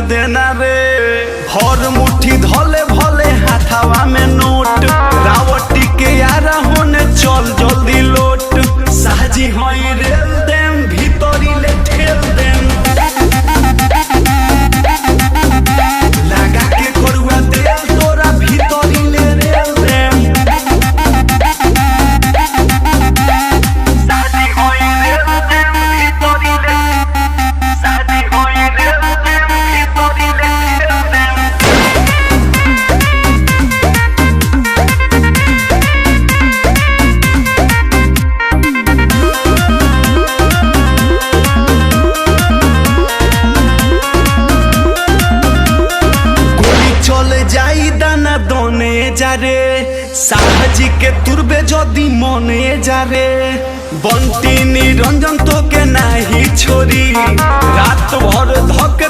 देना रे। हर मुट्ठी धले भले हाथावा में नोट, रावटी के यारा होने चल जल्दी लोट। साजी होई रेल देम भीतरी ले ठेल देम, लगा के करुआ तेल तोरा भीतरी ले रेल देम। साजी होई रेल देम भीतरी ले, साजी होई रेल देम भीतरी ले ठेल देम। चले जाई दाना दोने जा रे, साहजी के तुरबे जदी मने जा रे। बंटी निरंजन तो के नाही छोरी, रात भर धक